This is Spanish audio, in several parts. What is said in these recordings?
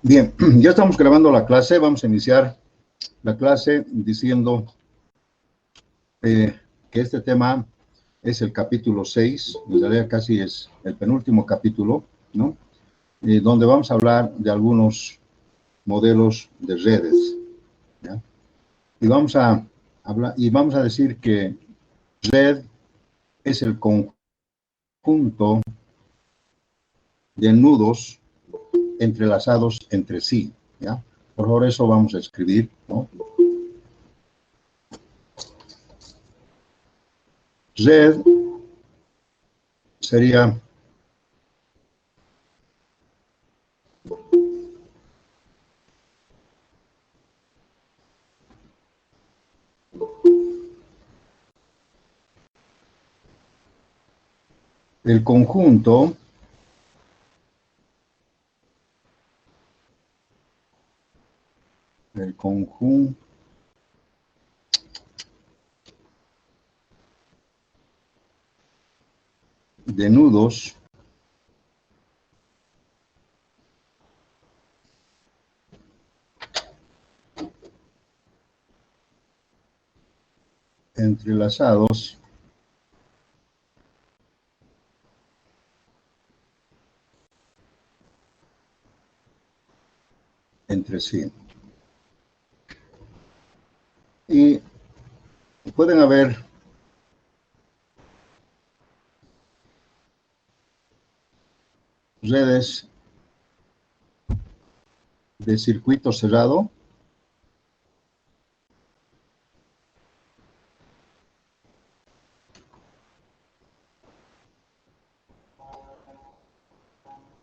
Bien, ya estamos grabando la clase. Vamos a iniciar la clase diciendo que este tema es el capítulo 6, en realidad casi es el penúltimo capítulo, ¿no? Donde vamos a hablar de algunos modelos de redes, ¿ya? Y vamos a hablar y vamos a decir que red es el conjunto de nudos entrelazados entre sí, ¿ya? Por favor, eso vamos a escribir, ¿no? Red sería el conjunto de nudos entrelazados entre sí. Y pueden haber redes de circuito cerrado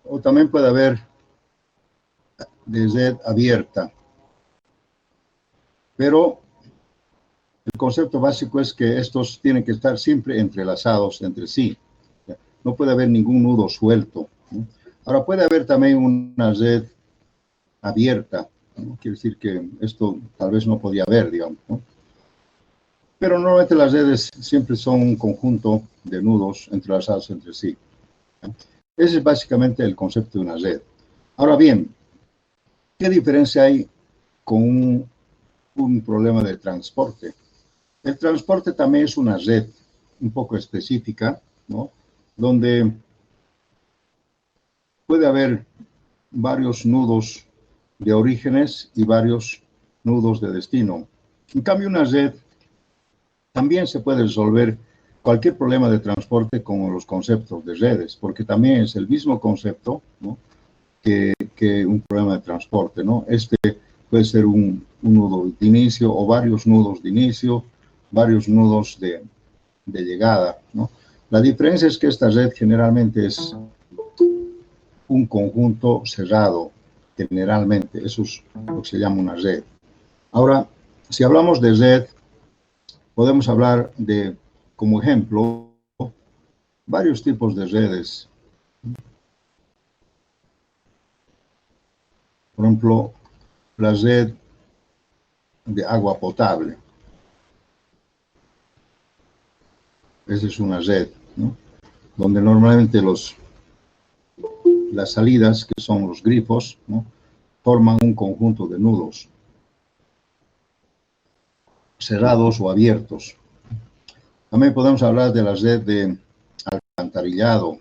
o también puede haber de red abierta. Pero el concepto básico es que estos tienen que estar siempre entrelazados entre sí. No puede haber ningún nudo suelto, ¿no? Ahora puede haber también una red abierta, ¿no? Quiere decir que esto tal vez no podía haber, digamos, ¿no? Pero normalmente las redes siempre son un conjunto de nudos entrelazados entre sí. Ese es básicamente el concepto de una red. Ahora bien, ¿qué diferencia hay con un problema de transporte? El transporte también es una red un poco específica, ¿no? Donde puede haber varios nudos de orígenes y varios nudos de destino. En cambio, una red también se puede resolver cualquier problema de transporte con los conceptos de redes, porque también es el mismo concepto, ¿no? que un problema de transporte, ¿no? Este puede ser un nudo de inicio o varios nudos de inicio, varios nudos de llegada, ¿no? La diferencia es que esta red generalmente es un conjunto cerrado, generalmente, eso es lo que se llama una red. Ahora, si hablamos de red, podemos hablar de, como ejemplo, varios tipos de redes. Por ejemplo, la red de agua potable. Esa es una red, ¿no? Donde normalmente las salidas, que son los grifos, ¿no? Forman un conjunto de nudos cerrados o abiertos. También podemos hablar de la red de alcantarillado.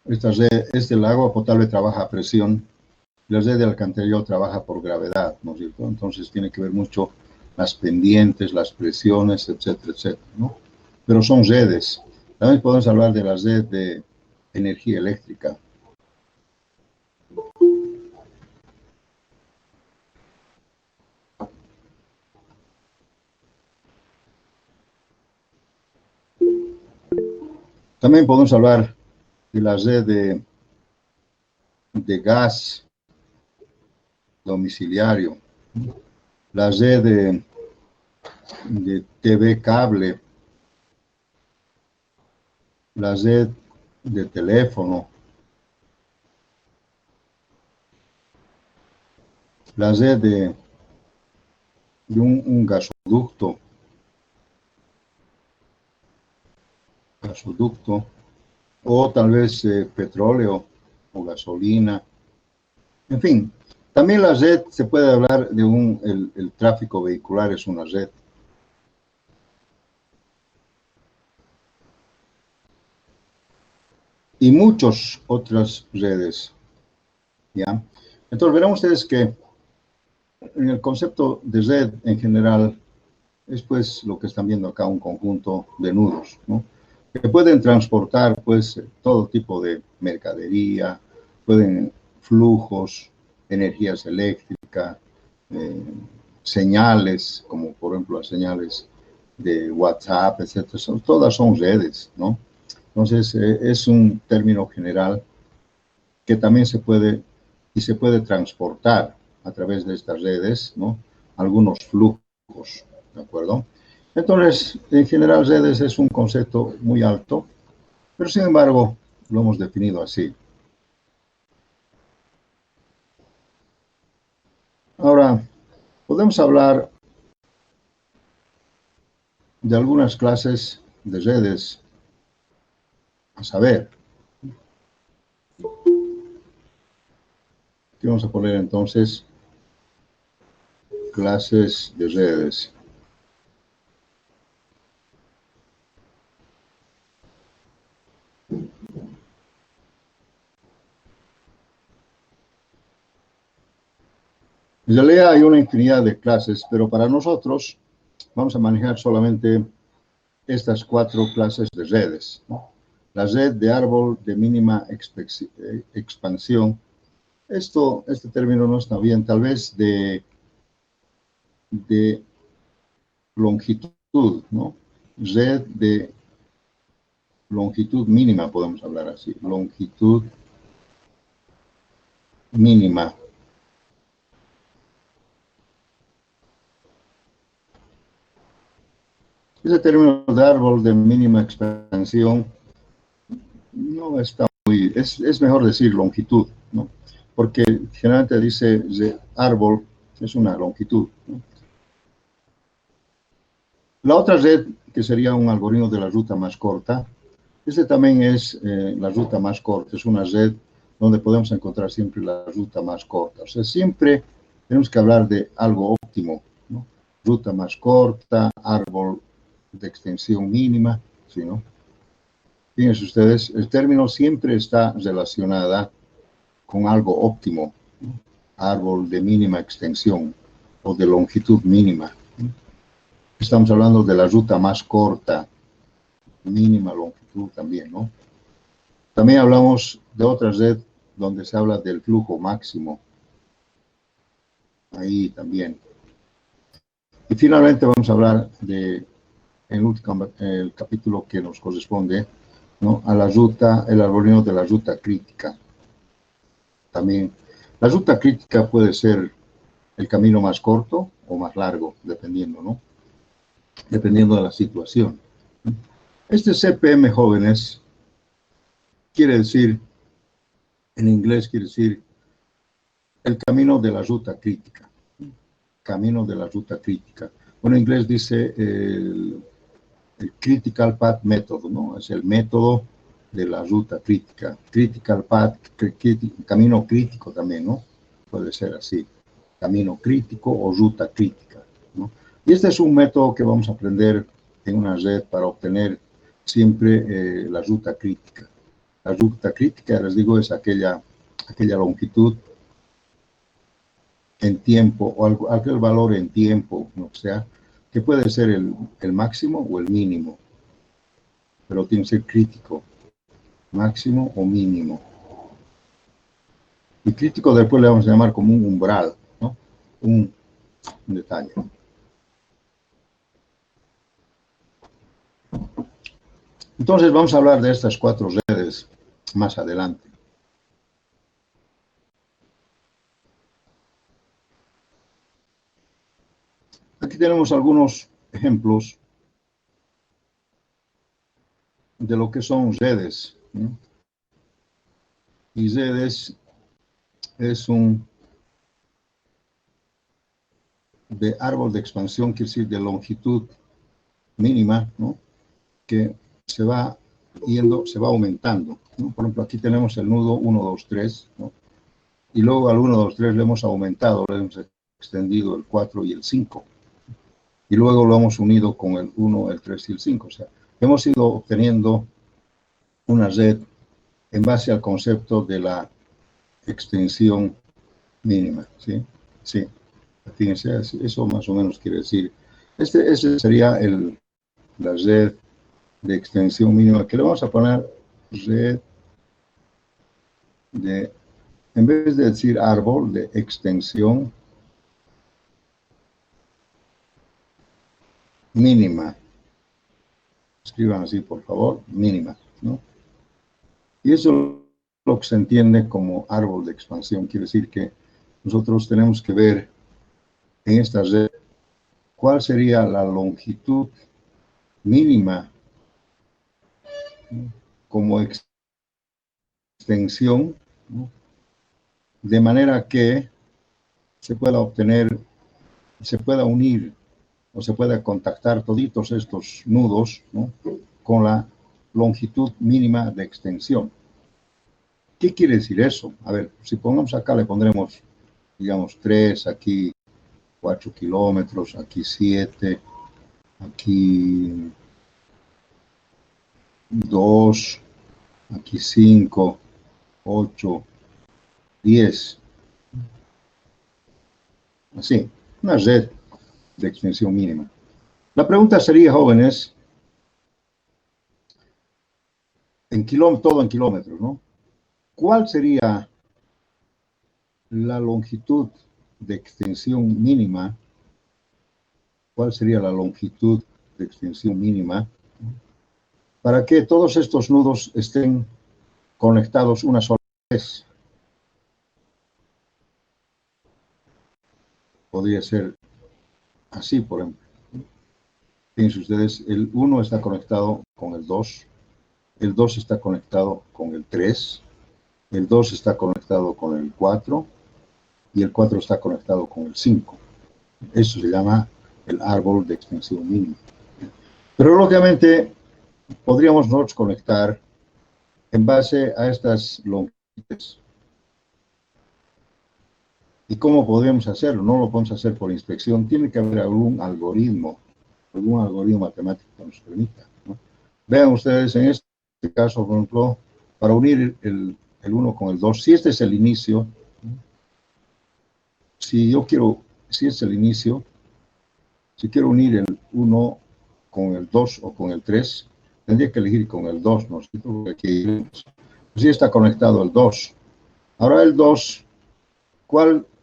El agua potable trabaja a presión, la red de alcantarillado trabaja por gravedad, ¿no es cierto? Entonces tiene que ver mucho las pendientes, las presiones, etcétera, etcétera, ¿no? Pero son redes. También podemos hablar de la red de energía eléctrica. También podemos hablar de la red de gas domiciliario, la red de TV cable, la red de teléfono, la red de un gasoducto, o tal vez petróleo o gasolina. En fin, también la red, se puede hablar de el tráfico vehicular es una red. Y muchas otras redes, ¿ya? Entonces verán ustedes que en el concepto de red en general es pues lo que están viendo acá, un conjunto de nudos, ¿no? Que pueden transportar pues todo tipo de mercadería, pueden flujos, energías eléctricas, eh, señales, como por ejemplo las señales de WhatsApp, etcétera, todas son redes, ¿no? Entonces es un término general que también se puede transportar a través de estas redes, ¿no? Algunos flujos, ¿de acuerdo? Entonces, en general, redes es un concepto muy alto, pero sin embargo, lo hemos definido así. Ahora, podemos hablar de algunas clases de redes, a saber, ¿qué vamos a poner entonces? Clases de redes. En realidad hay una infinidad de clases, pero para nosotros vamos a manejar solamente estas cuatro clases de redes, ¿no? La red de árbol de mínima expansión. Este término no está bien, tal vez de longitud, ¿no? Red de longitud mínima, podemos hablar así, longitud mínima. Ese término de árbol de mínima expansión no está muy, es mejor decir longitud, ¿no? Porque generalmente dice árbol, es una longitud, ¿no? La otra red, que sería un algoritmo de la ruta más corta, este también es la ruta más corta, es una red donde podemos encontrar siempre la ruta más corta. O sea, siempre tenemos que hablar de algo óptimo, ¿no? Ruta más corta, árbol de extensión mínima, ¿sí, no? Fíjense ustedes, el término siempre está relacionada con algo óptimo, ¿no? Árbol de mínima extensión o de longitud mínima, ¿no? Estamos hablando de la ruta más corta, mínima longitud también, ¿no? También hablamos de otra red donde se habla del flujo máximo, ahí también. Y finalmente vamos a hablar de el capítulo que nos corresponde, ¿no? A la ruta, el algoritmo de la ruta crítica. También la ruta crítica puede ser el camino más corto o más largo, dependiendo, ¿no? Dependiendo de la situación. Este CPM, jóvenes, quiere decir, en inglés quiere decir el camino de la ruta crítica. Camino de la ruta crítica. Bueno, en inglés dice el Critical Path Method, ¿no? Es el método de la ruta crítica. Critical Path, camino crítico también, ¿no? Puede ser así. Camino crítico o ruta crítica, ¿no? Y este es un método que vamos a aprender en una red para obtener siempre la ruta crítica. La ruta crítica, les digo, es aquella longitud en tiempo o aquel valor en tiempo, o sea, que puede ser el máximo o el mínimo, pero tiene que ser crítico, máximo o mínimo. Y crítico después le vamos a llamar como un umbral, ¿no? Un detalle. Entonces vamos a hablar de estas cuatro redes más adelante. Aquí tenemos algunos ejemplos de lo que son redes, ¿no? Y redes es un de árbol de expansión, quiere decir de longitud mínima, ¿no? Que se va se va aumentando, ¿no? Por ejemplo, aquí tenemos el nudo 1, 2, 3, ¿no? Y luego al 1, 2, 3 le hemos aumentado, le hemos extendido el 4 y el 5. Y luego lo hemos unido con el 1, el 3 y el 5. O sea, hemos ido obteniendo una red en base al concepto de la extensión mínima, ¿sí? Sí, fíjense, eso más o menos quiere decir. Ese sería la red de extensión mínima, que le vamos a poner red de, en vez de decir árbol, de extensión mínima. Escriban así, por favor, mínima, ¿no? Y eso es lo que se entiende como árbol de expansión. Quiere decir que nosotros tenemos que ver en esta red cuál sería la longitud mínima, ¿no?, como extensión, ¿no?, de manera que se pueda obtener, se pueda unir o se pueda contactar toditos estos nudos, ¿no?, con la longitud mínima de extensión. ¿Qué quiere decir eso? A ver, si pongamos acá, le pondremos, digamos, 3, aquí 4 kilómetros, aquí 7, aquí 2, aquí 5, 8, 10. Así, una red de extensión mínima. La pregunta sería, jóvenes, todo en kilómetros, ¿no? ¿Cuál sería la longitud de extensión mínima? ¿Cuál sería la longitud de extensión mínima para que todos estos nudos estén conectados una sola vez? Podría ser así, por ejemplo. Fíjense ustedes, el 1 está conectado con el 2, el 2 está conectado con el 3, el 2 está conectado con el 4 y el 4 está conectado con el 5. Eso se llama el árbol de extensión mínima. Pero lógicamente podríamos nosotros conectar en base a estas longitudes. ¿Y cómo podríamos hacerlo? No lo podemos hacer por inspección. Tiene que haber algún algoritmo matemático que nos permita, ¿no? Vean ustedes en este caso, por ejemplo, para unir el 1 con el 2, si este es el inicio, si es el inicio, si quiero unir el 1 con el 2 o con el 3, tendría que elegir con el 2, ¿no? Aquí sí está conectado el 2. Ahora el 2,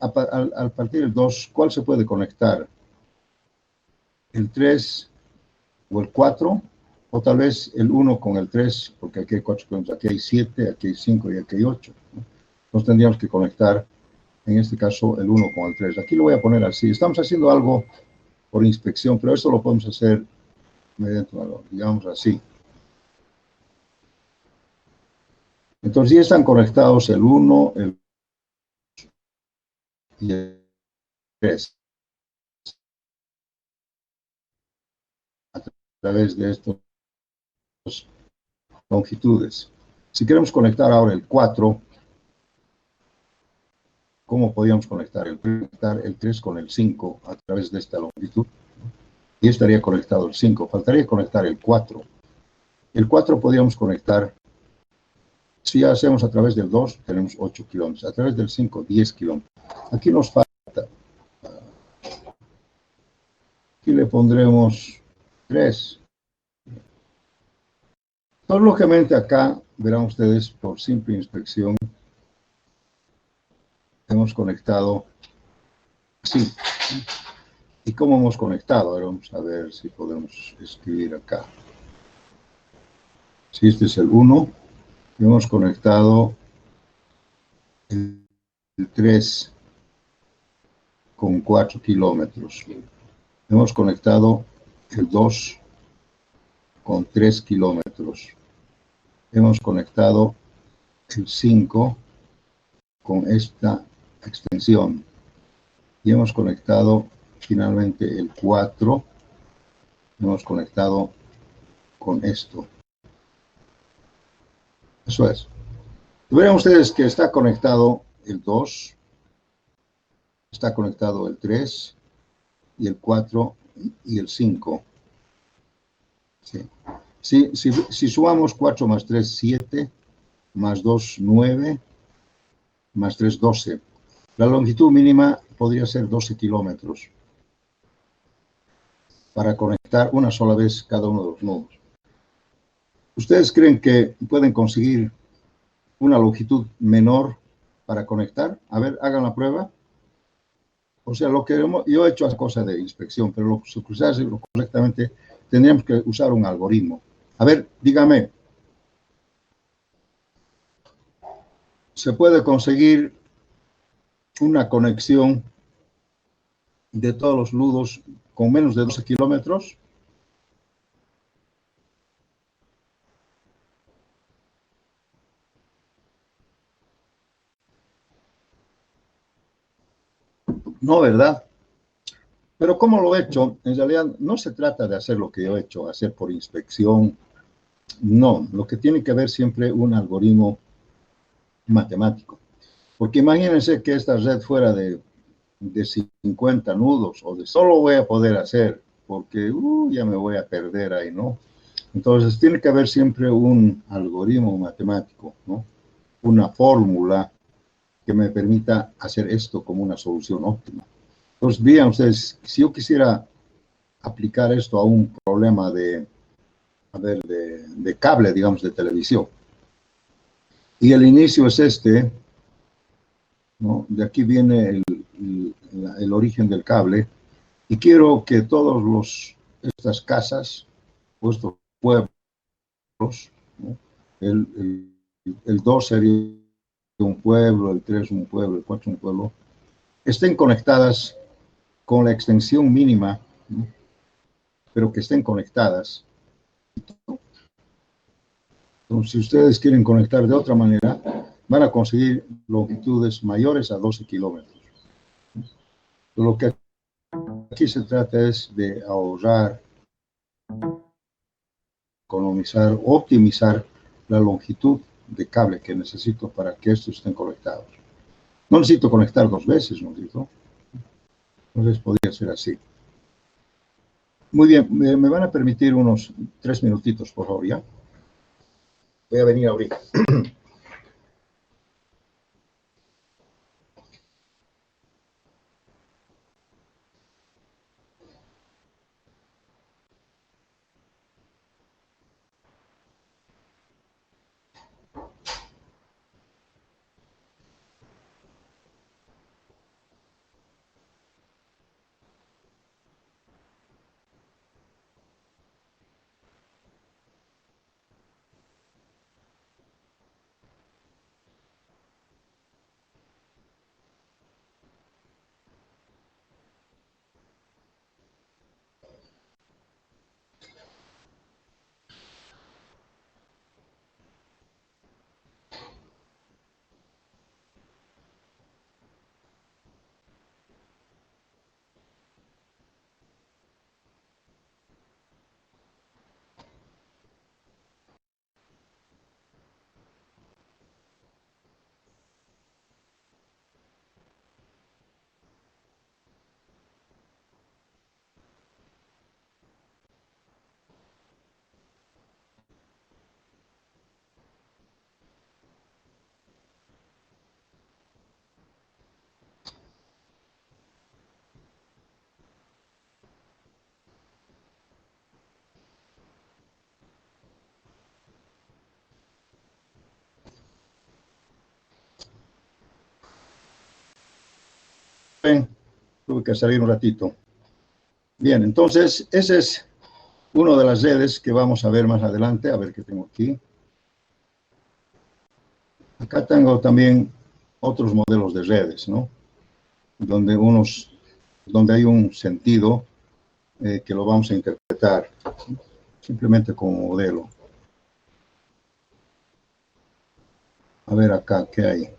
al partir del 2, ¿cuál se puede conectar? ¿El 3 o el 4? O tal vez el 1 con el 3, porque aquí hay 4 kilómetros, aquí hay 7, aquí hay 5 y aquí hay 8, ¿no? Entonces tendríamos que conectar, en este caso, el 1 con el 3. Aquí lo voy a poner así. Estamos haciendo algo por inspección, pero esto lo podemos hacer mediante, digamos así. Entonces ya están conectados el 1, el 2 y el 3 a través de estas longitudes. Si queremos conectar ahora el 4, ¿cómo podríamos conectar? El 3 con el 5 a través de esta longitud. Y estaría conectado el 5. Faltaría conectar el 4. El 4 podríamos conectar, si ya hacemos a través del 2, tenemos 8 kilómetros. A través del 5, 10 kilómetros. Aquí nos falta. Aquí le pondremos 3. Entonces, lógicamente acá, verán ustedes, por simple inspección, hemos conectado así. ¿Y cómo hemos conectado? Ahora vamos a ver si podemos escribir acá. Si este es el 1, hemos conectado el 3 con 4 kilómetros. Hemos conectado el 2 con 3 kilómetros. Hemos conectado el 5 con esta extensión. Y hemos conectado finalmente el 4. Hemos conectado con esto. Eso es. Verán ustedes que está conectado el 2, está conectado el 3 y el 4 y el 5. Sí. Si sumamos 4 más 3, 7, más 2, 9, más 3, 12. La longitud mínima podría ser 12 kilómetros para conectar una sola vez cada uno de los nodos. ¿Ustedes creen que pueden conseguir una longitud menor para conectar? A ver, hagan la prueba. O sea, lo que yo he hecho es cosa de inspección, pero lo que se hace correctamente, tendríamos que usar un algoritmo. A ver, dígame, ¿se puede conseguir una conexión de todos los nudos con menos de 12 kilómetros? No, ¿verdad? Pero ¿cómo lo he hecho? En realidad no se trata de hacer lo que yo he hecho, hacer por inspección. No, lo que tiene que ver siempre un algoritmo matemático. Porque imagínense que esta red fuera de 50 nudos o de solo voy a poder hacer porque ya me voy a perder ahí, ¿no? Entonces tiene que haber siempre un algoritmo matemático, ¿no? Una fórmula que me permita hacer esto como una solución óptima. Entonces, vean ustedes, si yo quisiera aplicar esto a un problema de cable, digamos, de televisión, y el inicio es este, ¿no? De aquí viene el origen del cable, y quiero que todas estas casas, o estos pueblos, ¿no? el, el 2 sería un pueblo, el 3 un pueblo, el 4 un pueblo, estén conectadas con la extensión mínima, ¿no? Pero que estén conectadas. Entonces, si ustedes quieren conectar de otra manera, van a conseguir longitudes mayores a 12 kilómetros. Lo que aquí se trata es de ahorrar, economizar, optimizar la longitud de cable que necesito para que estos estén conectados. No necesito conectar dos veces, ¿no? Entonces podría ser así. Muy bien, me van a permitir unos 3 minutitos, por favor, ¿ya? Voy a venir ahorita. Ven, tuve que salir un ratito. Bien, entonces, ese es uno de las redes que vamos a ver más adelante. A ver qué tengo aquí. Acá tengo también otros modelos de redes, ¿no? Donde hay un sentido que lo vamos a interpretar simplemente como modelo. A ver acá, ¿qué hay?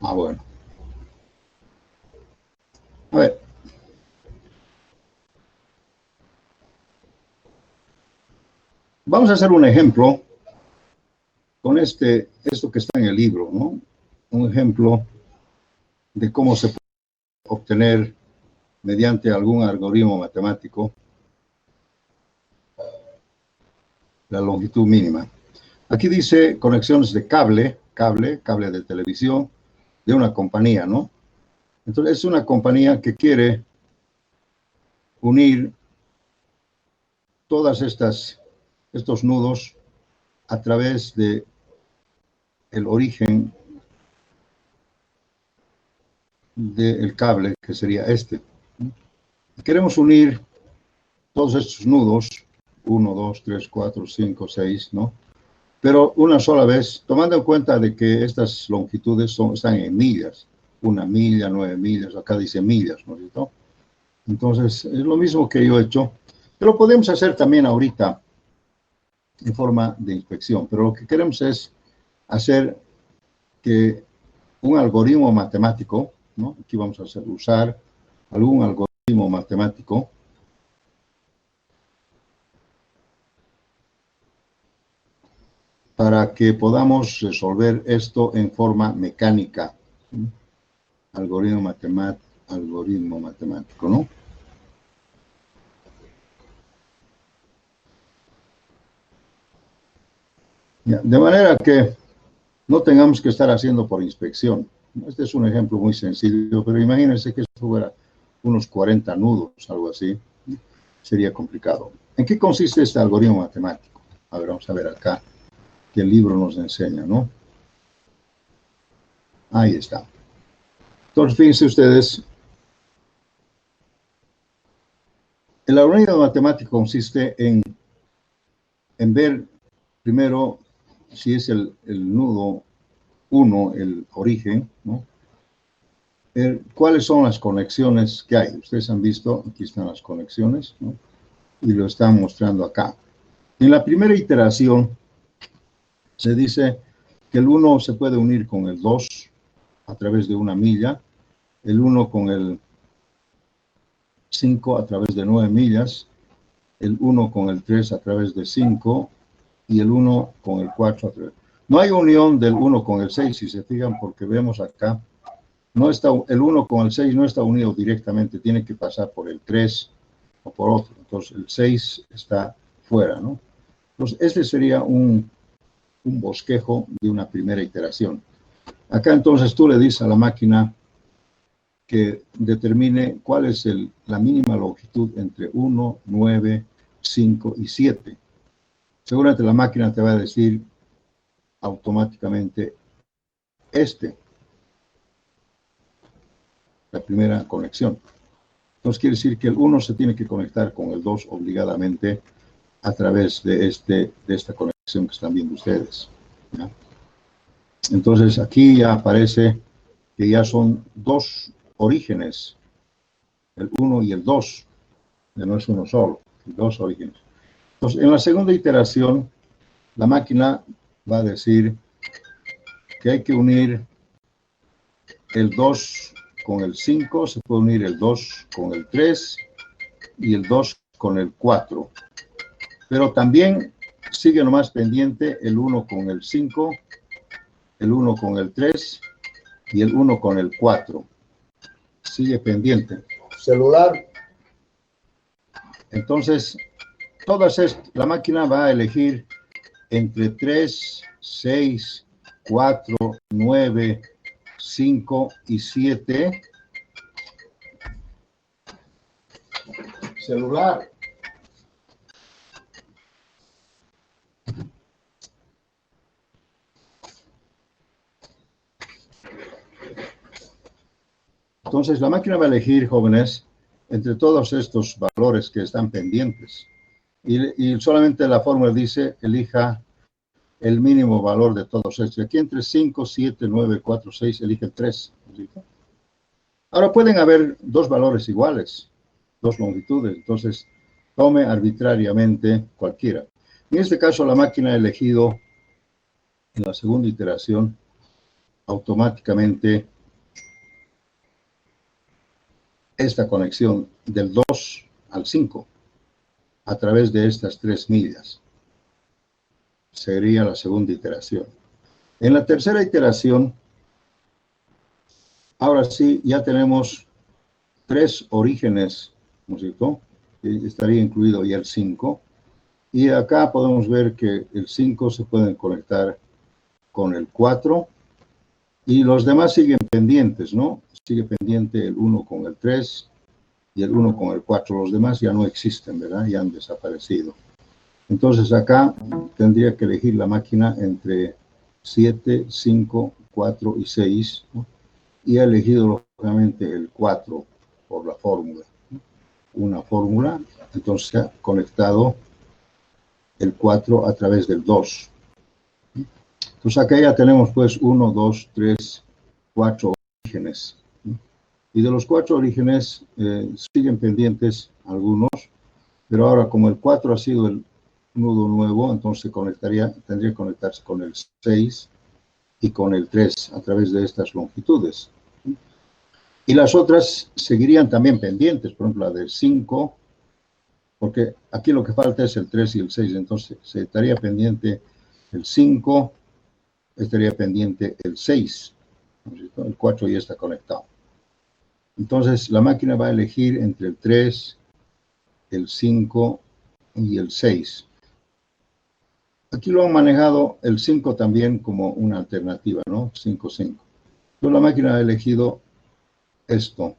Ah, bueno. A ver, Vamos a hacer un ejemplo con esto que está en el libro, ¿no? Un ejemplo de cómo se puede obtener mediante algún algoritmo matemático la longitud mínima. Aquí dice conexiones de cable de televisión de una compañía, ¿no? Entonces es una compañía que quiere unir todas estos nudos a través de el origen del cable, que sería este. Queremos unir todos estos nudos, 1, 2, 3, 4, 5, 6, ¿no? Pero una sola vez, tomando en cuenta de que estas longitudes están en millas, 1 milla, 9 millas, acá dice millas, ¿no es cierto? Entonces, es lo mismo que yo he hecho, pero podemos hacer también ahorita en forma de inspección, pero lo que queremos es hacer que un algoritmo matemático, ¿no? Aquí vamos a usar algún algoritmo matemático para que podamos resolver esto en forma mecánica. ¿Sí? Algoritmo matemático, ¿no? Ya, de manera que no tengamos que estar haciendo por inspección. Este es un ejemplo muy sencillo, pero imagínense que esto fuera unos 40 nudos, algo así. Sería complicado. ¿En qué consiste este algoritmo matemático? A ver, vamos a ver acá, que el libro nos enseña, ¿no? Ahí está. Entonces, fíjense ustedes, el algoritmo matemático consiste en ver primero si es el nudo 1, el origen, ¿no? ¿Cuáles son las conexiones que hay? Ustedes han visto, aquí están las conexiones, ¿no? Y lo están mostrando acá. En la primera iteración se dice que el 1 se puede unir con el 2 a través de 1 milla, el 1 con el 5 a través de 9 millas, el 1 con el 3 a través de 5 y el 1 con el 4 a través. No hay unión del 1 con el 6, si se fijan, porque vemos acá, no está, el 1 con el 6 no está unido directamente, tiene que pasar por el 3 o por otro. Entonces el 6 está fuera, ¿no? Entonces este sería un bosquejo de una primera iteración. Acá entonces tú le dices a la máquina que determine cuál es la mínima longitud entre 1, 9, 5 y 7. Seguramente la máquina te va a decir automáticamente la primera conexión. Entonces quiere decir que el 1 se tiene que conectar con el 2 obligadamente a través de esta conexión que están viendo ustedes, ¿ya? Entonces aquí ya aparece que ya son dos orígenes, el 1 y el 2, que no es uno solo, dos orígenes. Entonces en la segunda iteración, la máquina va a decir que hay que unir el 2 con el 5, se puede unir el 2 con el 3 y el 2 con el 4. Pero también sigue nomás pendiente el 1 con el 5, el 1 con el 3 y el 1 con el 4. Sigue pendiente. Celular. Entonces, la máquina va a elegir entre 3, 6, 4, 9, 5 y 7. Celular. Entonces, la máquina va a elegir, jóvenes, entre todos estos valores que están pendientes. Y solamente la fórmula dice, elija el mínimo valor de todos estos. Aquí entre 5, 7, 9, 4, 6, elige el 3. Ahora pueden haber dos valores iguales, dos longitudes. Entonces, tome arbitrariamente cualquiera. En este caso, la máquina ha elegido en la segunda iteración automáticamente esta conexión del 2 al 5 a través de estas 3 millas. sería la segunda iteración. En la tercera iteración, ahora sí, ya tenemos 3 orígenes, ¿no es cierto? Estaría incluido ya el 5. Y acá podemos ver que el 5 se puede conectar con el 4 y los demás siguen pendientes, ¿no? Sigue pendiente el 1 con el 3 y el 1 con el 4. Los demás ya no existen, ¿verdad? Ya han desaparecido. Entonces acá tendría que elegir la máquina entre 7, 5, 4 y 6, ¿no? Y he elegido lógicamente el 4 por la fórmula, ¿no? Una fórmula, entonces se ha conectado el 4 a través del 2. Entonces acá ya tenemos pues 1, 2, 3, 4 orígenes, ¿no? Y de los 4 orígenes siguen pendientes algunos, pero ahora como el 4 ha sido el nudo nuevo, entonces tendría que conectarse con el 6 y con el 3 a través de estas longitudes. Y las otras seguirían también pendientes, por ejemplo la del 5, porque aquí lo que falta es el 3 y el 6, entonces se estaría pendiente el 5, estaría pendiente el 6, ¿no? El 4 ya está conectado. Entonces la máquina va a elegir entre el 3, el 5 y el 6. Aquí lo han manejado el 5 también como una alternativa, ¿no? 5, 5. Pero la máquina ha elegido esto.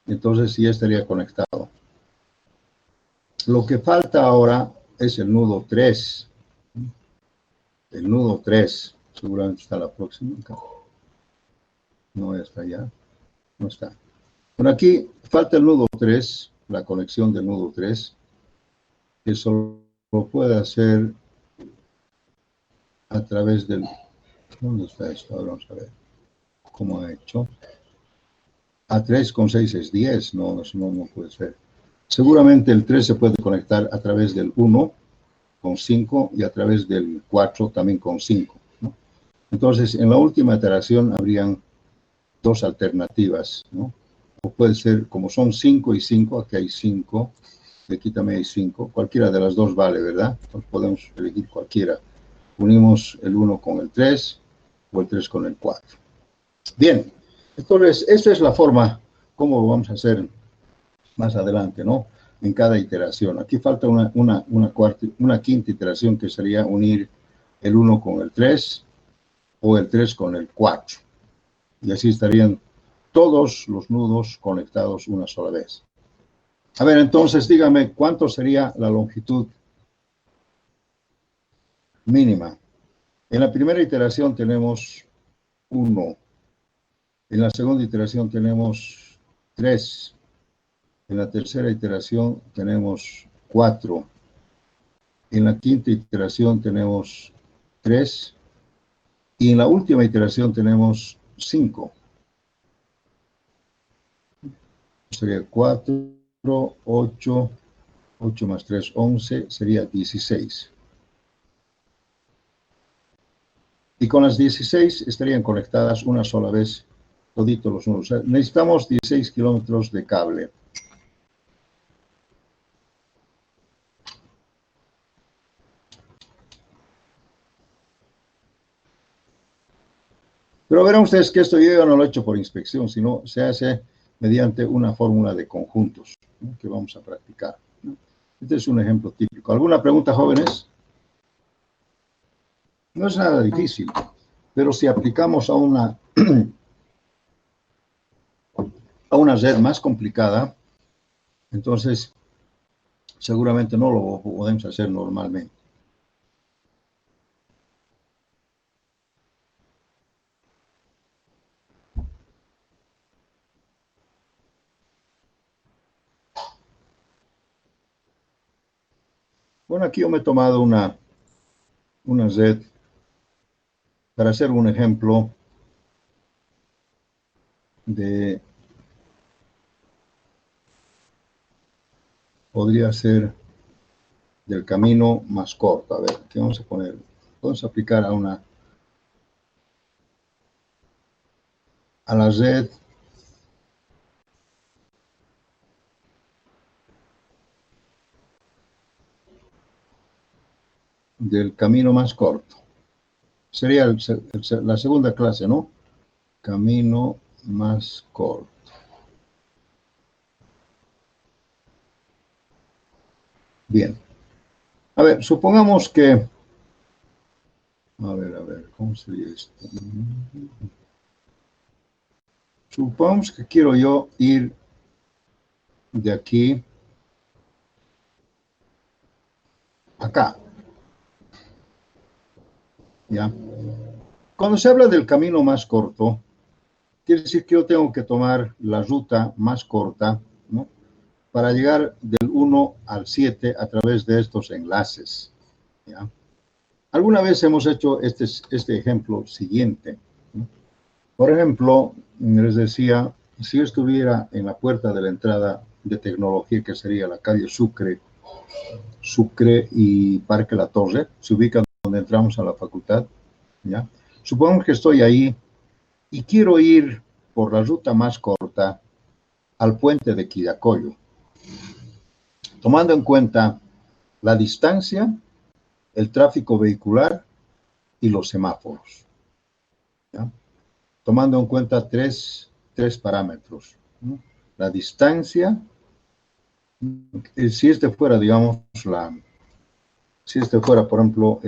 Entonces ya estaría conectado. Lo que falta ahora es el nudo 3. El nudo 3. Seguramente está la próxima. No, ya está ya. No está. Bueno, aquí falta el nudo 3, la conexión del nudo 3, que solo puede hacer a través del... ¿Dónde está esto? Ahora vamos a ver cómo ha hecho. A 3 con 6 es 10, no, eso no puede ser. Seguramente el 3 se puede conectar a través del 1 con 5 y a través del 4 también con 5, ¿no? Entonces, en la última iteración habrían 2 alternativas, ¿no? O puede ser, como son 5 y 5, aquí hay 5, aquí también hay 5, cualquiera de las dos vale, ¿verdad? Entonces podemos elegir cualquiera. Unimos el 1 con el 3 o el 3 con el 4. Bien, entonces esta es la forma como lo vamos a hacer más adelante, ¿no? En cada iteración. Aquí falta una quinta iteración que sería unir el 1 con el 3 o el 3 con el 4. Y así estarían todos los nudos conectados una sola vez. A ver, entonces dígame, ¿cuánto sería la longitud mínima? En la primera iteración tenemos 1. En la segunda iteración tenemos 3. En la tercera iteración tenemos 4. En la quinta iteración tenemos 3. Y en la última iteración tenemos 5. Sería 4, 8, 8 más 3, 11, sería 16. Y con las 16 estarían conectadas una sola vez toditos los nudos. O sea, necesitamos 16 kilómetros de cable. Pero verán ustedes que esto yo no lo he hecho por inspección, sino se hace mediante una fórmula de conjuntos, ¿no?, que vamos a practicar, ¿no? Este es un ejemplo típico. ¿Alguna pregunta, jóvenes? No es nada difícil, pero si aplicamos a una red más complicada, entonces seguramente no lo podemos hacer normalmente. Bueno, aquí yo me he tomado una red para hacer un ejemplo de, podría ser del camino más corto. A ver, ¿qué vamos a poner? Vamos a aplicar a la red del camino más corto. Sería la segunda clase, ¿no? Camino más corto. Bien. A ver, supongamos que... A ver, ¿cómo sería esto? Supongamos que quiero yo ir de aquí a acá, ¿ya? Cuando se habla del camino más corto, quiere decir que yo tengo que tomar la ruta más corta, ¿no? Para llegar del 1 al 7 a través de estos enlaces, ¿ya? Alguna vez hemos hecho este ejemplo siguiente, ¿no? Por ejemplo, les decía, si yo estuviera en la puerta de la entrada de tecnología, que sería la calle Sucre y Parque La Torre, se ubica donde entramos a la facultad, ¿ya? Supongamos que estoy ahí y quiero ir por la ruta más corta al puente de Quillacollo, tomando en cuenta la distancia, el tráfico vehicular y los semáforos, ¿ya? Tomando en cuenta tres parámetros, ¿no? La distancia, si este fuera, digamos, si este fuera, por ejemplo,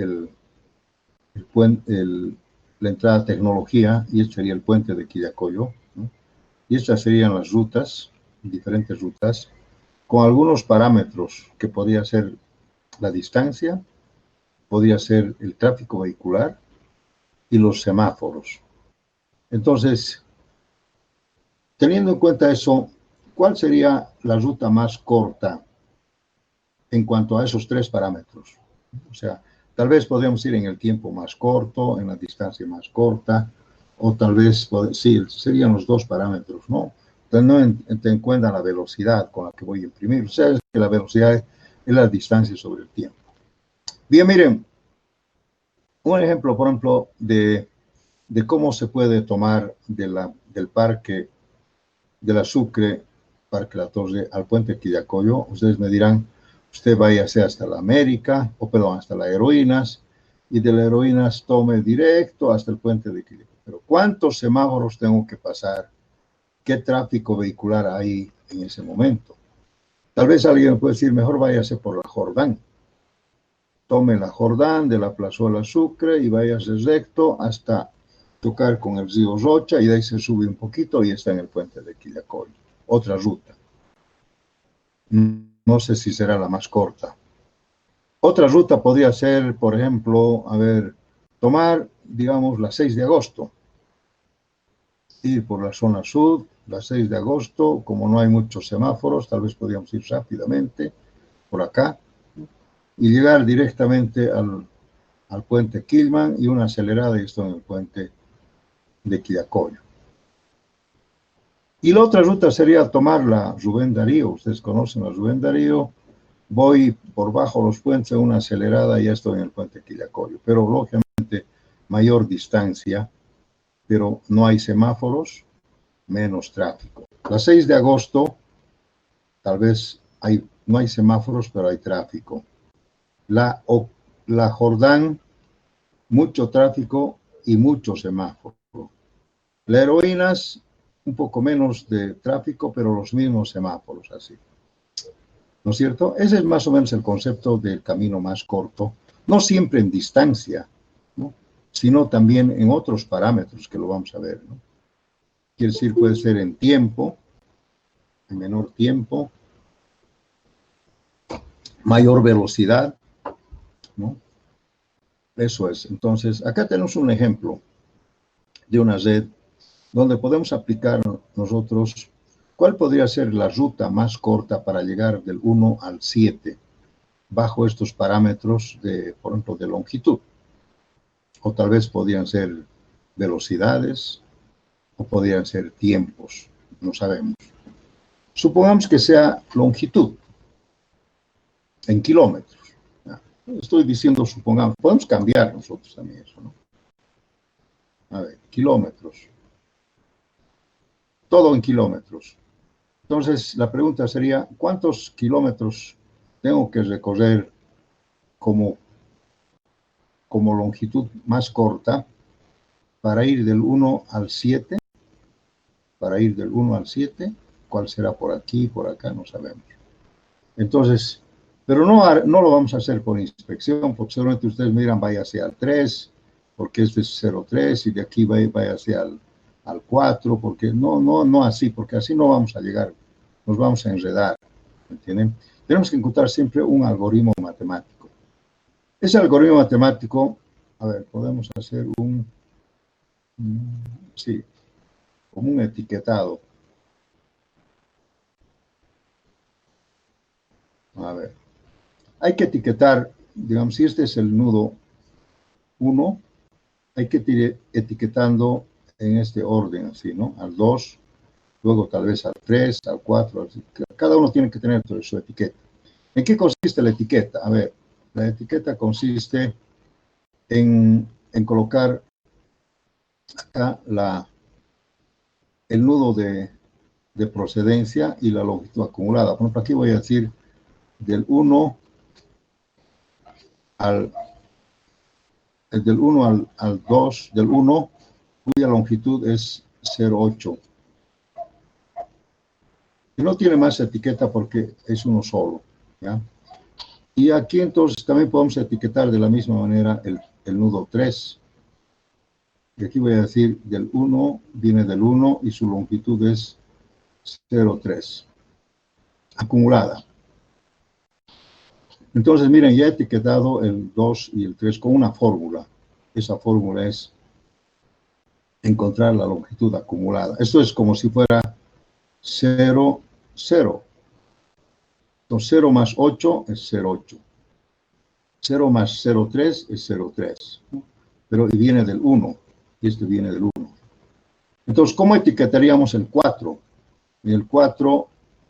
la entrada a tecnología, y este sería el puente de Quillacollo, ¿no? Y estas serían las rutas, diferentes rutas, con algunos parámetros que podría ser la distancia, podría ser el tráfico vehicular y los semáforos. Entonces, teniendo en cuenta eso, ¿cuál sería la ruta más corta en cuanto a esos tres parámetros? O sea, tal vez podríamos ir en el tiempo más corto, en la distancia más corta, o tal vez, sí, serían los dos parámetros, ¿no? Teniendo en cuenta la velocidad con la que voy a imprimir. O sea, es que la velocidad es la distancia sobre el tiempo. Bien, miren, un ejemplo, por ejemplo, de cómo se puede tomar del parque de la Sucre, Parque La Torre, al puente Quillacollo. Ustedes me dirán, usted váyase hasta la América, o perdón, hasta la Heroínas, y de la Heroínas tome directo hasta el puente de Quillacollo. Pero ¿cuántos semáforos tengo que pasar? ¿Qué tráfico vehicular hay en ese momento? Tal vez alguien puede decir, mejor váyase por la Jordán. Tome la Jordán de la Plazuela Sucre y váyase recto hasta tocar con el río Rocha, y de ahí se sube un poquito y está en el puente de Quillacollo. Otra ruta. No sé si será la más corta. Otra ruta podría ser, por ejemplo, tomar, digamos, la 6 de agosto. Ir por la zona sur, la 6 de agosto, como no hay muchos semáforos, tal vez podríamos ir rápidamente por acá y llegar directamente al puente Quilman, y una acelerada y esto en el puente de Quillacollo. Y la otra ruta sería tomar la Rubén Darío. Ustedes conocen la Rubén Darío. Voy por bajo los puentes a una acelerada y ya estoy en el puente Quillacollo. Pero lógicamente mayor distancia, pero no hay semáforos, menos tráfico. La 6 de agosto, tal vez no hay semáforos, pero hay tráfico. La Jordán, mucho tráfico y mucho semáforo. La Heroínas, un poco menos de tráfico, pero los mismos semáforos, así. ¿No es cierto? Ese es más o menos el concepto del camino más corto, no siempre en distancia, ¿no? Sino también en otros parámetros que lo vamos a ver, ¿no? Quiere decir, puede ser en tiempo, en menor tiempo, mayor velocidad, ¿no? Eso es. Entonces, acá tenemos un ejemplo de una red donde podemos aplicar nosotros cuál podría ser la ruta más corta para llegar del 1 al 7 bajo estos parámetros de, por ejemplo, de longitud. O tal vez podrían ser velocidades o podrían ser tiempos, no sabemos. Supongamos que sea longitud en kilómetros. Estoy diciendo, supongamos, podemos cambiar nosotros también eso, ¿no? A ver, kilómetros. Todo en kilómetros. Entonces, la pregunta sería, ¿cuántos kilómetros tengo que recorrer como como longitud más corta para ir del 1 al 7. Para ir del 1 al 7, ¿cuál será por aquí, por acá? No sabemos. Entonces, pero no lo vamos a hacer por inspección, porque seguramente ustedes miran, vaya hacia el 3, porque este es 0,3, y de aquí vaya hacia al 4, porque no así, porque así no vamos a llegar, nos vamos a enredar, ¿entienden? Tenemos que encontrar siempre un algoritmo matemático. Ese algoritmo matemático, a ver, podemos hacer sí, como un etiquetado. A ver, hay que etiquetar, digamos, si este es el nudo 1, hay que ir etiquetando en este orden, así, ¿no? Al 2, luego tal vez al 3, al 4, así. Cada uno tiene que tener su etiqueta. ¿En qué consiste la etiqueta? A ver, la etiqueta consiste en colocar acá el nudo de procedencia y la longitud acumulada. Por ejemplo, aquí voy a decir del 1 al 2, del 1, cuya longitud es 0,8. Y no tiene más etiqueta porque es uno solo, ¿ya? Y aquí entonces también podemos etiquetar de la misma manera el nudo 3. Y aquí voy a decir del 1, viene del 1 y su longitud es 0,3. Acumulada. Entonces, miren, ya he etiquetado el 2 y el 3 con una fórmula. Esa fórmula es encontrar la longitud acumulada. Esto es como si fuera 0, 0. Entonces, 0 más 8 es 0,8. 0 más 0,3 es 0,3. Pero y viene del 1. Y este viene del 1. Entonces, ¿cómo etiquetaríamos el 4? Y el 4...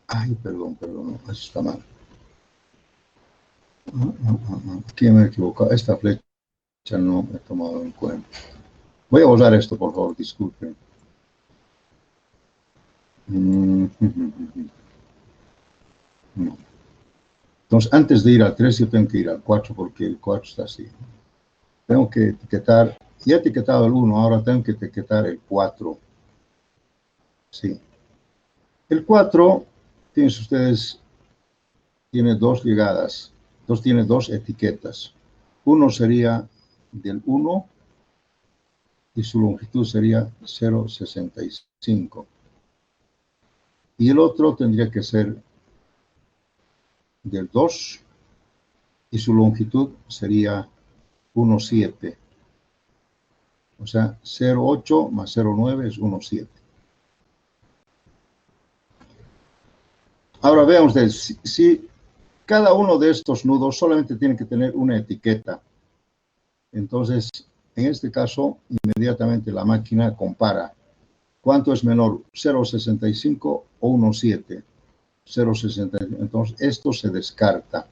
Ay, perdón, eso está mal. Aquí me he equivocado. Esta flecha no me he tomado en cuenta. Voy a borrar esto, por favor, disculpen. No. Entonces, antes de ir al 3, yo tengo que ir al 4 porque el 4 está así. Tengo que etiquetar, ya he etiquetado el 1, ahora tengo que etiquetar el 4. Sí. El 4, fíjense ustedes, tiene dos llegadas, tiene dos etiquetas. Uno sería del 1 y su longitud sería 0,65. Y el otro tendría que ser del 2 y su longitud sería 1,7. O sea, 0,8 más 0,9 es 1,7. Ahora vean ustedes, si cada uno de estos nudos solamente tiene que tener una etiqueta, entonces, en este caso, inmediatamente la máquina compara. ¿Cuánto es menor? 0,65 o 1,7. 0,65. Entonces, esto se descarta.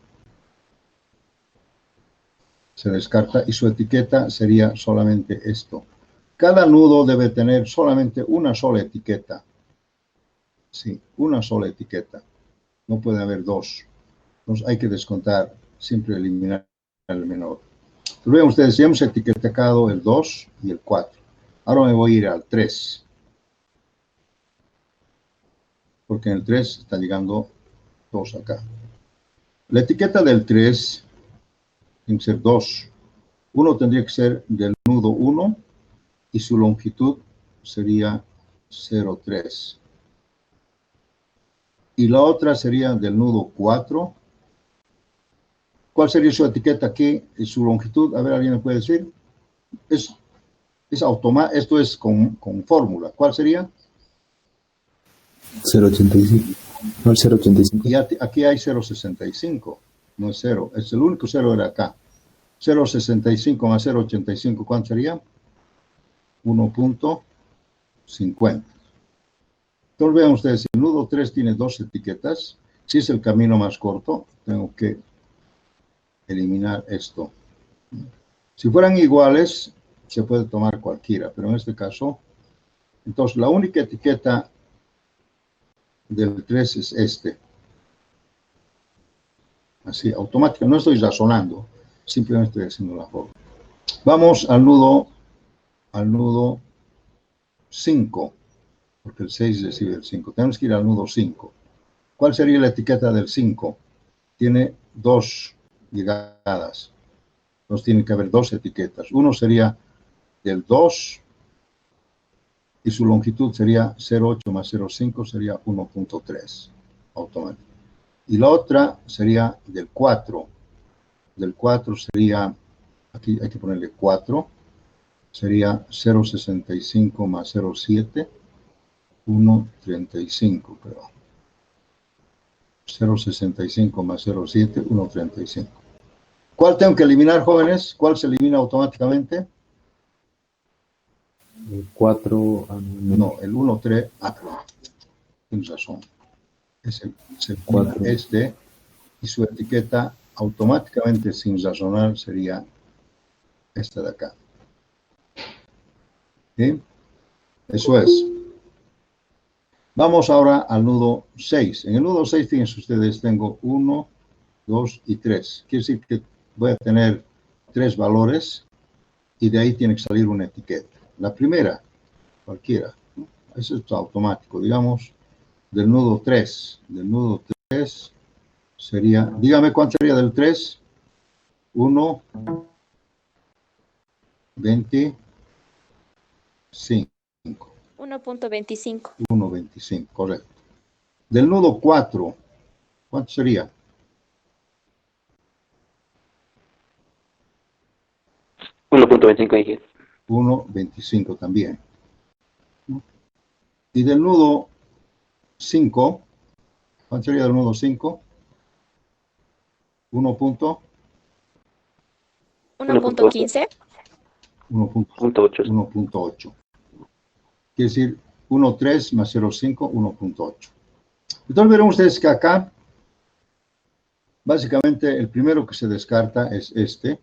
Se descarta y su etiqueta sería solamente esto. Cada nudo debe tener solamente una sola etiqueta. Sí, una sola etiqueta. No puede haber dos. Entonces hay que descontar, siempre eliminar el menor. Entonces, vean ustedes, ya hemos etiquetado el 2 y el 4. Ahora me voy a ir al 3. Porque en el 3 está llegando 2 acá. La etiqueta del 3 tiene que ser 2. Uno tendría que ser del nudo 1 y su longitud sería 0,3. Y la otra sería del nudo 4. ¿Cuál sería su etiqueta aquí y su longitud? A ver, ¿alguien me puede decir? Es automático, esto es con fórmula. ¿Cuál sería? 0,85. No, el 0,85. Y aquí hay 0,65. No es 0. Es el único 0 era acá. 0,65 más 0,85, ¿cuánto sería? 1,50. Entonces vean ustedes, si el nudo 3 tiene dos etiquetas, si es el camino más corto, tengo que eliminar esto. Si fueran iguales, se puede tomar cualquiera, pero en este caso, entonces la única etiqueta del 3 es este. Así, automático, no estoy razonando, simplemente estoy haciendo la forma. Vamos al nudo 5, porque el 6 recibe el 5. Tenemos que ir al nudo 5. ¿Cuál sería la etiqueta del 5? Tiene dos llegadas. Entonces tiene que haber dos etiquetas. Uno sería del 2 y su longitud sería 0,8 más 0,5 sería 1,3 automático. Y la otra sería del 4. Del 4 sería, aquí hay que ponerle 4, sería 0,65 más 0,7, 1,35, perdón. 0,65 más 0,7, 1,35. ¿Cuál tengo que eliminar, jóvenes? ¿Cuál se elimina automáticamente? El 4, No, el 1,3. Ah, tienes razón. Se elimina 4. este y su etiqueta automáticamente sin razonar sería esta de acá. ¿Sí? Eso es. Vamos ahora al nudo 6. En el nudo 6, fíjense ustedes, tengo 1, 2 y 3. Quiere decir que voy a tener 3 valores y de ahí tiene que salir una etiqueta. La primera, cualquiera, ¿no? Eso es automático. Digamos, del nudo 3. Del nudo 3 sería, dígame cuánto sería del 3. 1, 25. 1.25. 1,25, correcto. Del nudo 4, ¿cuánto sería? 1.25 dije. 1,25 también. Y del nudo 5, ¿cuánto sería del nudo 5? 1.15. 1,8. Quiere decir 1,3 más 0,5, 1,8. Entonces verán ustedes que acá, básicamente, el primero que se descarta es este.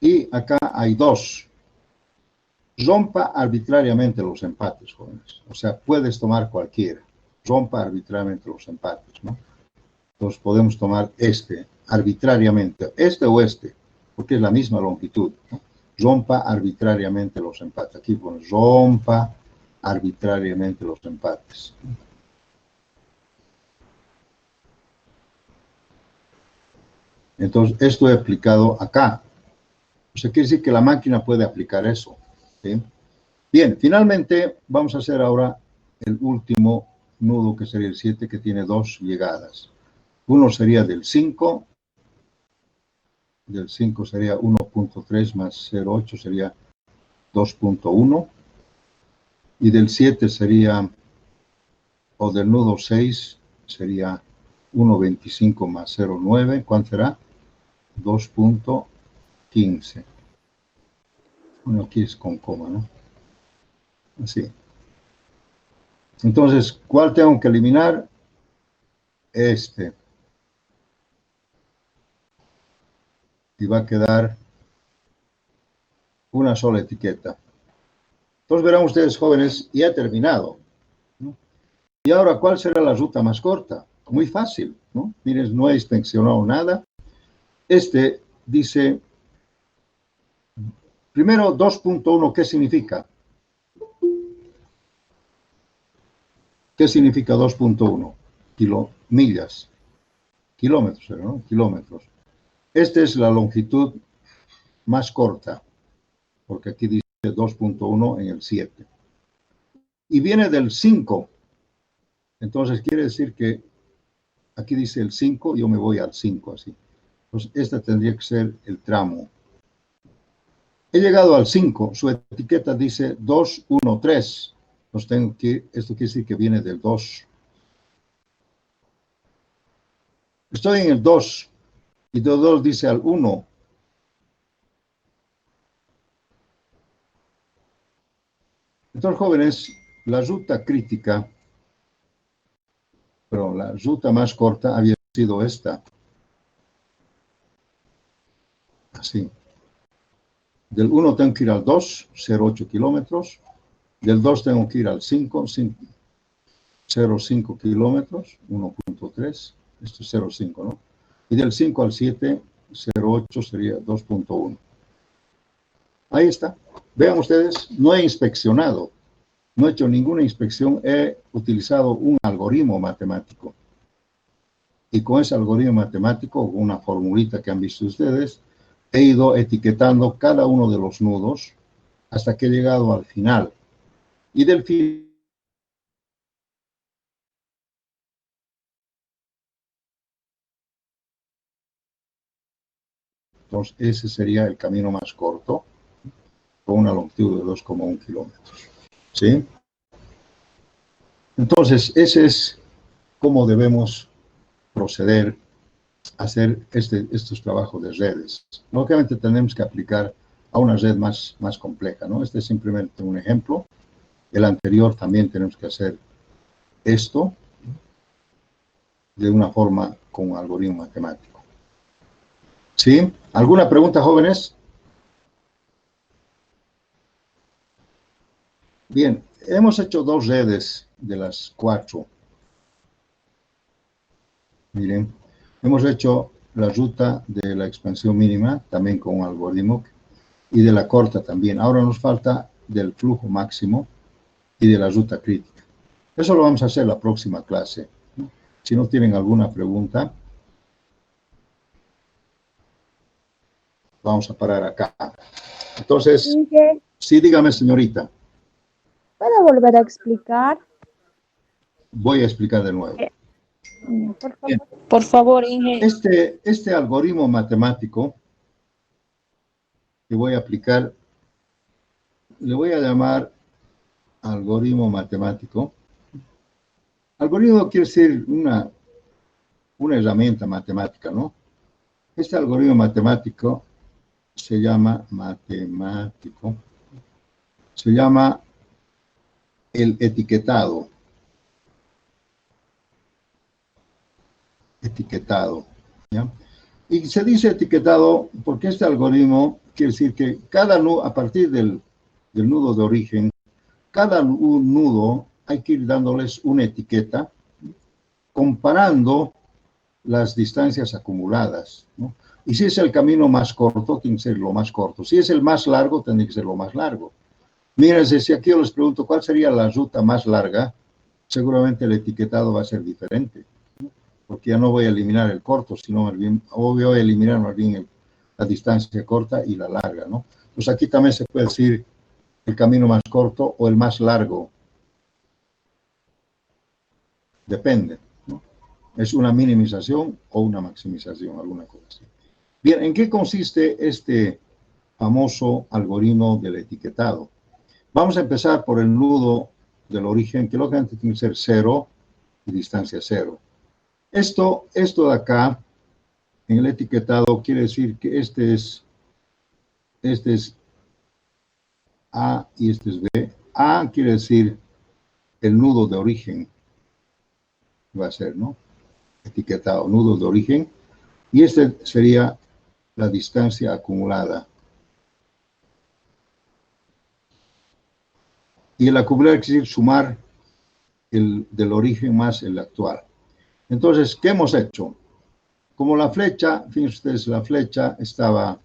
Y acá hay dos. Rompa arbitrariamente los empates, jóvenes. O sea, puedes tomar cualquiera. Rompa arbitrariamente los empates, ¿no? Entonces podemos tomar este arbitrariamente, este o este, porque es la misma longitud, ¿no? Rompa arbitrariamente los empates. Aquí pones rompa arbitrariamente los empates. Entonces, esto he aplicado acá. O sea, quiere decir que la máquina puede aplicar eso, ¿sí? Bien, finalmente vamos a hacer ahora el último nudo, que sería el 7, que tiene dos llegadas. Uno sería del 5. Del 5 sería 1,3 más 0,8 sería 2,1. Y del 7 sería, o del nudo 6, sería 1,25 más 0,9. ¿Cuánto será? 2,15. Bueno, aquí es con coma, ¿no? Así. Entonces, ¿cuál tengo que eliminar? Este. Y va a quedar una sola etiqueta. Entonces verán ustedes, jóvenes, ya he terminado, ¿no? Y ahora, ¿cuál será la ruta más corta? Muy fácil, ¿no? Miren, no he extensionado nada. Este dice, primero 2,1, ¿qué significa? ¿Qué significa 2,1? Millas, kilómetros, ¿no? Kilómetros. Esta es la longitud más corta, porque aquí dice 2,1 en el 7. Y viene del 5. Entonces quiere decir que aquí dice el 5, yo me voy al 5 así. Pues este tendría que ser el tramo. He llegado al 5, su etiqueta dice 213. Pues tengo que, esto quiere decir que viene del 2. Estoy en el 2 y del 2 dice al 1. Entonces, jóvenes, la ruta crítica, pero la ruta más corta había sido esta. Así. Del 1 tengo que ir al 2, 0,8 kilómetros. Del 2 tengo que ir al 5, 0,5 kilómetros, 1,3. Esto es 0,5, ¿no? Y del 5 al 7, 0,8 sería 2,1. Ahí está. Vean ustedes, no he inspeccionado, no he hecho ninguna inspección, he utilizado un algoritmo matemático. Y con ese algoritmo matemático, una formulita que han visto ustedes, he ido etiquetando cada uno de los nudos hasta que he llegado al final. Y del final, entonces ese sería el camino más corto, con una longitud de 2,1 kilómetros. ¿Sí? Entonces, ese es cómo debemos proceder a hacer estos trabajos de redes. Lógicamente tenemos que aplicar a una red más compleja, ¿no? Este es simplemente un ejemplo. El anterior también tenemos que hacer esto de una forma con un algoritmo matemático. ¿Sí? ¿Alguna pregunta, jóvenes? Bien, hemos hecho 2 redes de las 4. Miren, hemos hecho la ruta de la expansión mínima, también con un algoritmo, y de la corta también. Ahora nos falta del flujo máximo y de la ruta crítica. Eso lo vamos a hacer la próxima clase. Si no tienen alguna pregunta, vamos a parar acá. Entonces, Inge, sí, dígame, señorita. ¿puedo volver a explicar? Voy a explicar de nuevo. Por Bien. favor. Por favor, Inge. Este algoritmo matemático que voy a aplicar, le voy a llamar algoritmo matemático. Algoritmo quiere decir una herramienta matemática, ¿no? Este algoritmo matemático se llama el etiquetado. ¿Ya? Y se dice etiquetado porque este algoritmo quiere decir que cada nudo, a partir del nudo de origen, cada nudo hay que ir dándoles una etiqueta comparando las distancias acumuladas, ¿no? Y si es el camino más corto, tiene que ser lo más corto. Si es el más largo, tiene que ser lo más largo. Mírense, si aquí yo les pregunto cuál sería la ruta más larga, seguramente el etiquetado va a ser diferente, ¿no? Porque ya no voy a eliminar el corto, sino voy a eliminar más bien la distancia corta y la larga, ¿no? Pues aquí también se puede decir el camino más corto o el más largo. Depende, ¿no? Es una minimización o una maximización, alguna cosa así. Bien, ¿en qué consiste este famoso algoritmo del etiquetado? Vamos a empezar por el nudo del origen, que lógicamente tiene que ser 0 y distancia 0. Esto de acá, en el etiquetado, quiere decir que este es A y este es B. A quiere decir el nudo de origen, va a ser, ¿no? Etiquetado, nudo de origen. Y este sería la distancia acumulada. Y el acumular quiere decir sumar el del origen más el actual. Entonces, ¿qué hemos hecho? Como la flecha, fíjense ustedes, la flecha estaba...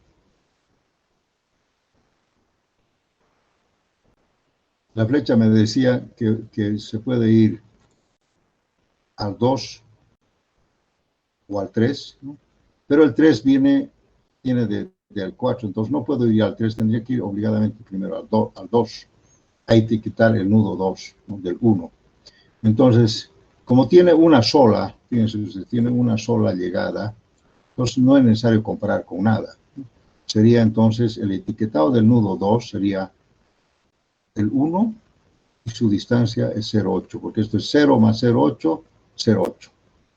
La flecha me decía que se puede ir al 2 o al 3, ¿no? Pero el 3 viene del 4, entonces no puedo ir al 3, tendría que ir obligadamente primero al 2. Hay que quitar el nudo 2, ¿no? Del 1. Entonces, como tiene una sola, fíjense ustedes, tiene una sola llegada, entonces no es necesario comparar con nada. Sería entonces el etiquetado del nudo 2 sería el 1 y su distancia es 0,8, porque esto es 0 más 0,8, 0,8. O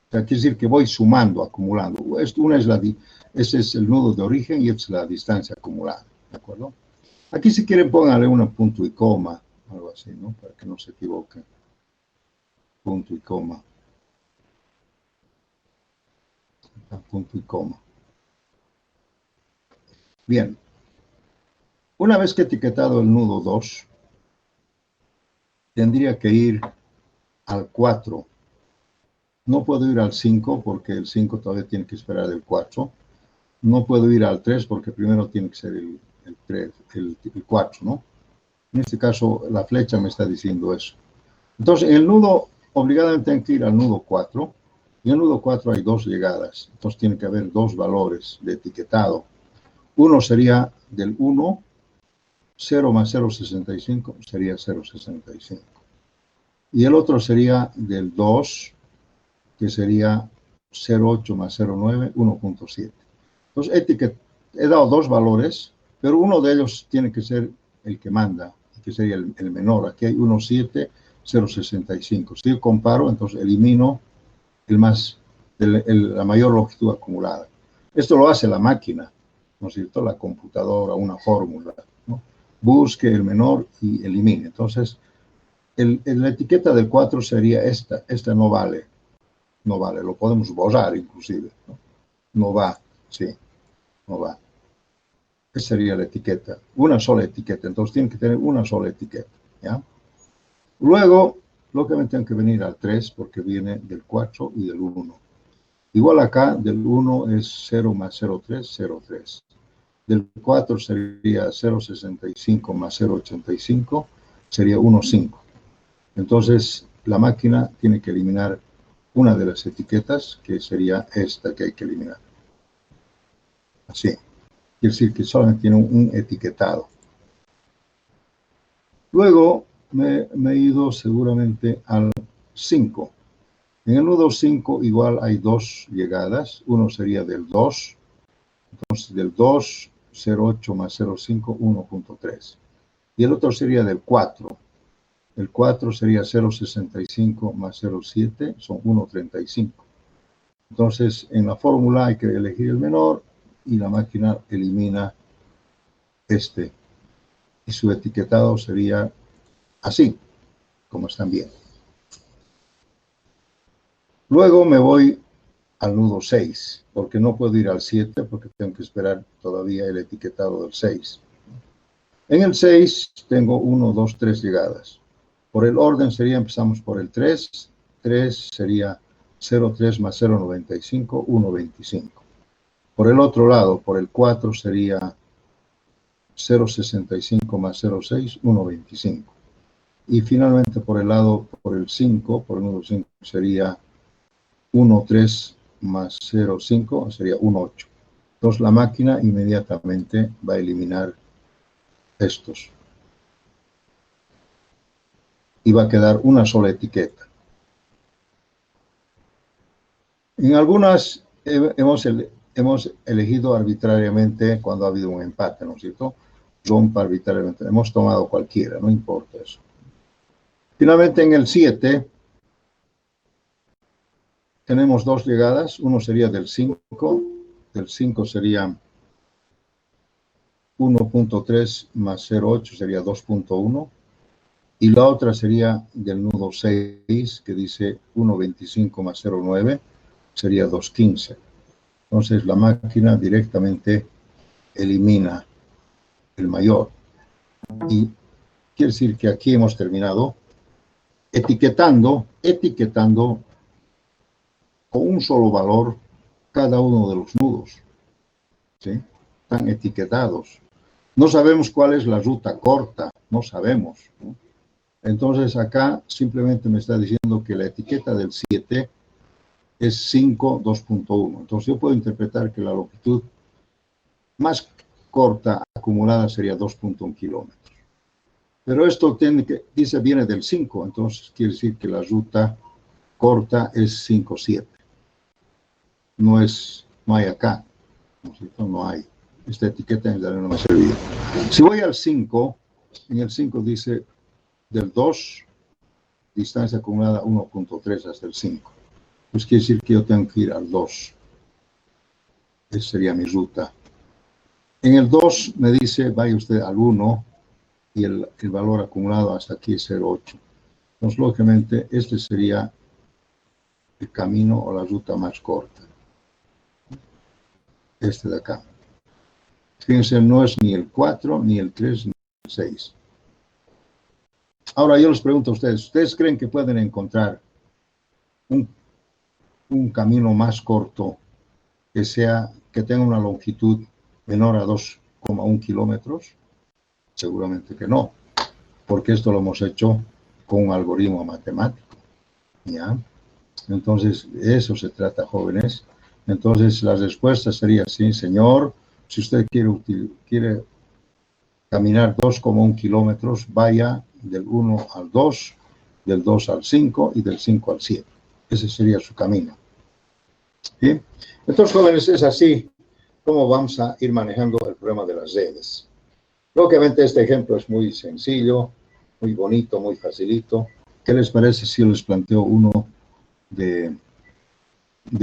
sea, quiere decir que voy sumando, acumulando. Ese es el nudo de origen y esta es la distancia acumulada, ¿de acuerdo? Aquí si quieren pónganle un punto y coma, algo así, ¿no? Para que no se equivoquen. Punto y coma. Punto y coma. Bien. Una vez que he etiquetado el nudo 2, tendría que ir al 4 No puedo ir al 5 porque el 5 todavía tiene que esperar el 4. No puedo ir al 3 porque primero tiene que ser el 3, el 4, ¿no? En este caso, la flecha me está diciendo eso. Entonces, el nudo, obligadamente tengo que ir al nudo 4. Y en el nudo 4 hay dos llegadas. Entonces, tiene que haber dos valores de etiquetado. Uno sería del 1, 0 más 0,65 sería 0,65. Y el otro sería del 2, que sería 0,8 más 0,9, 1,7. Entonces, he dado dos valores, pero uno de ellos tiene que ser el que manda, que sería el menor. Aquí hay 1,7, 0,65. Si yo comparo, entonces elimino la mayor longitud acumulada. Esto lo hace la máquina, ¿no es cierto? La computadora, una fórmula, ¿no? Busque el menor y elimine. Entonces, la etiqueta del 4 sería esta. Esta no vale. No vale. Lo podemos borrar inclusive. No va. Sí. No va. Esa sería la etiqueta. Una sola etiqueta. Entonces, tiene que tener una sola etiqueta. ¿Ya? Luego, lógicamente tengo que venir al 3 porque viene del 4 y del 1. Igual acá, del 1 es 0 más 0,3, 0,3. Del 4 sería 0,65 más 0,85, sería 1,5. Entonces, la máquina tiene que eliminar una de las etiquetas, que sería esta que hay que eliminar. Así. Quiere decir que solamente tiene un etiquetado. Luego, me he ido seguramente al 5. En el nudo 5 igual hay dos llegadas. Uno sería del 2. Entonces, del 2, 0,8 más 0,5, 1,3. Y el otro sería del 4. El 4 sería 0,65 más 0,7, son 1,35. Entonces, en la fórmula hay que elegir el menor y la máquina elimina este. Y su etiquetado sería así, como están viendo. Luego me voy al nudo 6, porque no puedo ir al 7 porque tengo que esperar todavía el etiquetado del 6. En el 6 tengo 1, 2, 3 llegadas. Por el orden sería, empezamos por el 3. 3 sería 0,3 más 0,95, 1,25. Por el otro lado, por el 4 sería 0,65 más 0,6, 1,25. Y finalmente por el lado, por el 5, por el nudo 5 sería 1,3 más 0,5, sería 1,8. Entonces la máquina inmediatamente va a eliminar estos. Y va a quedar una sola etiqueta. En algunas hemos elegido arbitrariamente cuando ha habido un empate, ¿no es cierto? Rompa arbitrariamente. Hemos tomado cualquiera, no importa eso. Finalmente en el 7 tenemos dos llegadas. Uno sería del 5. Del 5 sería 1,3 más 0,8 sería 2,1. Y la otra sería del nudo 6, que dice 1,25 más 0,9 sería 2,15. Entonces la máquina directamente elimina el mayor. Y quiere decir que aquí hemos terminado etiquetando con un solo valor cada uno de los nudos. ¿Sí? Están etiquetados. No sabemos cuál es la ruta corta, no sabemos, ¿no? Entonces acá simplemente me está diciendo que la etiqueta del 7 es 5, 2,1. Entonces yo puedo interpretar que la longitud más corta acumulada sería 2,1 kilómetros. Pero esto dice viene del 5, entonces quiere decir que la ruta corta es 5,7. No hay acá, ¿no es cierto? No hay. Esta etiqueta no me ha servido. Si voy al 5, en el 5 dice del 2, distancia acumulada 1,3 hasta el 5. Pues quiere decir que yo tengo que ir al 2. Esa sería mi ruta. En el 2 me dice, vaya usted al 1 y el valor acumulado hasta aquí es 0,8. Entonces, lógicamente, este sería el camino o la ruta más corta. Este de acá. Fíjense, no es ni el 4, ni el 3, ni el 6. Ahora yo les pregunto a ustedes, ¿ustedes creen que pueden encontrar un un camino más corto que tenga una longitud menor a 2,1 kilómetros? Seguramente que no, porque esto lo hemos hecho con un algoritmo matemático, ¿ya? Entonces, de eso se trata, jóvenes. Entonces, la respuesta sería sí, señor. Si usted quiere caminar 2,1 kilómetros, vaya del 1 al 2, del 2 al 5 y del 5 al 7. Ese sería su camino. ¿Sí? Entonces, jóvenes, es así como vamos a ir manejando el problema de las redes. Lógicamente, este ejemplo es muy sencillo, muy bonito, muy facilito. ¿Qué les parece si yo les planteo uno de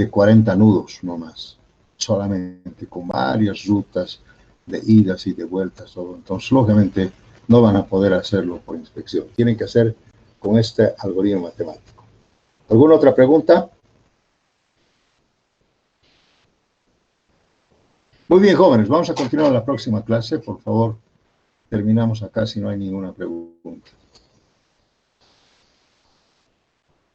40 nudos nomás? Solamente con varias rutas de idas y de vueltas, todo. Entonces, lógicamente, no van a poder hacerlo por inspección. Tienen que hacer con este algoritmo matemático. ¿Alguna otra pregunta? Muy bien, jóvenes, vamos a continuar la próxima clase. Por favor, terminamos acá si no hay ninguna pregunta.